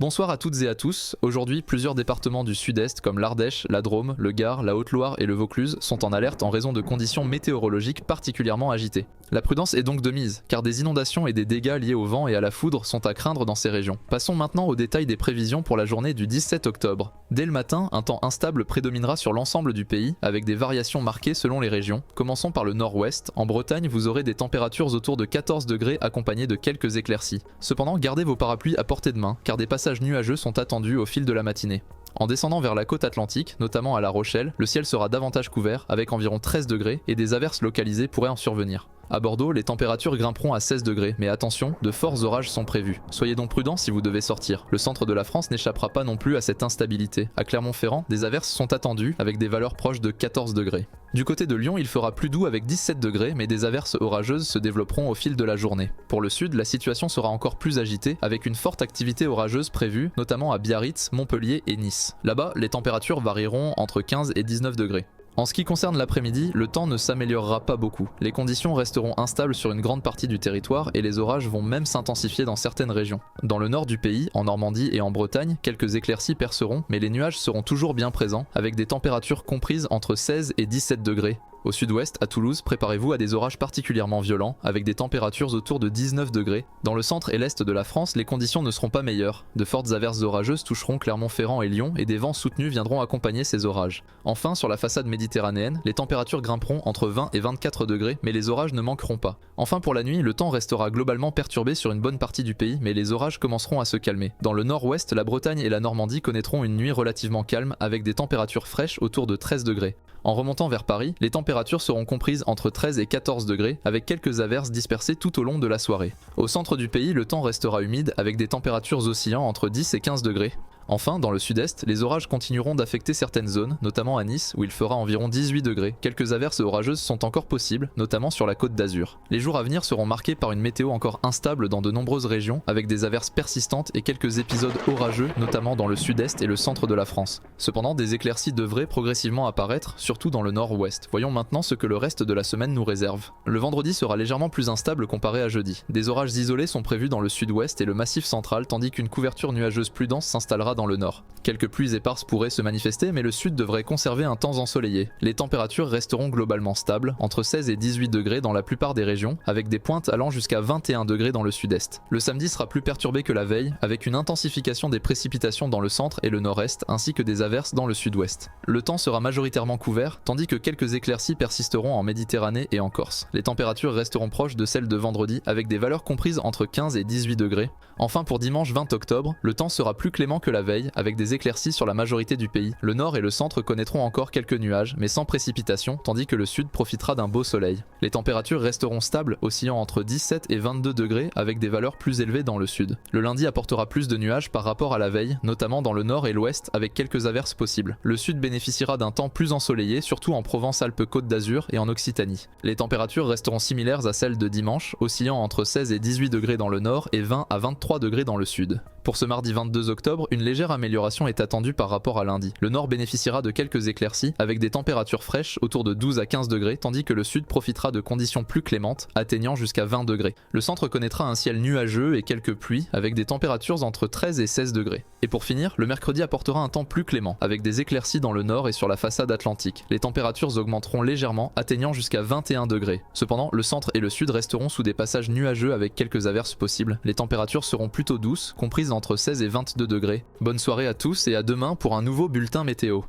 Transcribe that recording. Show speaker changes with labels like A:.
A: Bonsoir à toutes et à tous. Aujourd'hui, plusieurs départements du sud-est comme l'Ardèche, la Drôme, le Gard, la Haute-Loire et le Vaucluse sont en alerte en raison de conditions météorologiques particulièrement agitées. La prudence est donc de mise, car des inondations et des dégâts liés au vent et à la foudre sont à craindre dans ces régions. Passons maintenant au détail des prévisions pour la journée du 17 octobre. Dès le matin, un temps instable prédominera sur l'ensemble du pays, avec des variations marquées selon les régions. Commençons par le nord-ouest. En Bretagne, vous aurez des températures autour de 14 degrés accompagnées de quelques éclaircies. Cependant, gardez vos parapluies à portée de main, car des passages nuageux sont attendus au fil de la matinée. En descendant vers la côte atlantique, notamment à La Rochelle, le ciel sera davantage couvert, avec environ 13 degrés, et des averses localisées pourraient en survenir. À Bordeaux, les températures grimperont à 16 degrés, mais attention, de forts orages sont prévus. Soyez donc prudents si vous devez sortir. Le centre de la France n'échappera pas non plus à cette instabilité. À Clermont-Ferrand, des averses sont attendues, avec des valeurs proches de 14 degrés. Du côté de Lyon, il fera plus doux avec 17 degrés, mais des averses orageuses se développeront au fil de la journée. Pour le sud, la situation sera encore plus agitée, avec une forte activité orageuse prévue, notamment à Biarritz, Montpellier et Nice. Là-bas, les températures varieront entre 15 et 19 degrés. En ce qui concerne l'après-midi, le temps ne s'améliorera pas beaucoup. Les conditions resteront instables sur une grande partie du territoire et les orages vont même s'intensifier dans certaines régions. Dans le nord du pays, en Normandie et en Bretagne, quelques éclaircies perceront, mais les nuages seront toujours bien présents, avec des températures comprises entre 16 et 17 degrés. Au sud-ouest, à Toulouse, préparez-vous à des orages particulièrement violents, avec des températures autour de 19 degrés. Dans le centre et l'est de la France, les conditions ne seront pas meilleures. De fortes averses orageuses toucheront Clermont-Ferrand et Lyon, et des vents soutenus viendront accompagner ces orages. Enfin, sur la façade méditerranéenne, les températures grimperont entre 20 et 24 degrés, mais les orages ne manqueront pas. Enfin, pour la nuit, le temps restera globalement perturbé sur une bonne partie du pays, mais les orages commenceront à se calmer. Dans le nord-ouest, la Bretagne et la Normandie connaîtront une nuit relativement calme, avec des températures fraîches autour de 13 degrés. En remontant vers Paris, les températures seront comprises entre 13 et 14 degrés, avec quelques averses dispersées tout au long de la soirée. Au centre du pays, le temps restera humide, avec des températures oscillant entre 10 et 15 degrés. Enfin, dans le sud-est, les orages continueront d'affecter certaines zones, notamment à Nice, où il fera environ 18 degrés. Quelques averses orageuses sont encore possibles, notamment sur la côte d'Azur. Les jours à venir seront marqués par une météo encore instable dans de nombreuses régions, avec des averses persistantes et quelques épisodes orageux, notamment dans le sud-est et le centre de la France. Cependant, des éclaircies devraient progressivement apparaître, surtout dans le nord-ouest. Voyons maintenant ce que le reste de la semaine nous réserve. Le vendredi sera légèrement plus instable comparé à jeudi. Des orages isolés sont prévus dans le sud-ouest et le massif central, tandis qu'une couverture nuageuse plus dense s'installera dans le nord. Quelques pluies éparses pourraient se manifester, mais le sud devrait conserver un temps ensoleillé. Les températures resteront globalement stables, entre 16 et 18 degrés dans la plupart des régions, avec des pointes allant jusqu'à 21 degrés dans le sud-est. Le samedi sera plus perturbé que la veille, avec une intensification des précipitations dans le centre et le nord-est, ainsi que des averses dans le sud-ouest. Le temps sera majoritairement couvert, tandis que quelques éclaircies persisteront en Méditerranée et en Corse. Les températures resteront proches de celles de vendredi, avec des valeurs comprises entre 15 et 18 degrés. Enfin, pour dimanche 20 octobre, le temps sera plus clément que la veille, avec des éclaircies sur la majorité du pays. Le nord et le centre connaîtront encore quelques nuages, mais sans précipitation, tandis que le sud profitera d'un beau soleil. Les températures resteront stables, oscillant entre 17 et 22 degrés, avec des valeurs plus élevées dans le sud. Le lundi apportera plus de nuages par rapport à la veille, notamment dans le nord et l'ouest, avec quelques averses possibles. Le sud bénéficiera d'un temps plus ensoleillé, surtout en Provence-Alpes-Côte d'Azur et en Occitanie. Les températures resteront similaires à celles de dimanche, oscillant entre 16 et 18 degrés dans le nord et 20 à 23 degrés dans le sud. Pour ce mardi 22 octobre, une légère amélioration est attendue par rapport à lundi. Le nord bénéficiera de quelques éclaircies, avec des températures fraîches autour de 12 à 15 degrés, tandis que le sud profitera de conditions plus clémentes, atteignant jusqu'à 20 degrés. Le centre connaîtra un ciel nuageux et quelques pluies, avec des températures entre 13 et 16 degrés. Et pour finir, le mercredi apportera un temps plus clément, avec des éclaircies dans le nord et sur la façade atlantique. Les températures augmenteront légèrement, atteignant jusqu'à 21 degrés. Cependant, le centre et le sud resteront sous des passages nuageux avec quelques averses possibles. Les températures seront plutôt douces, comprises entre 16 et 22 degrés. Bonne soirée à tous et à demain pour un nouveau bulletin météo.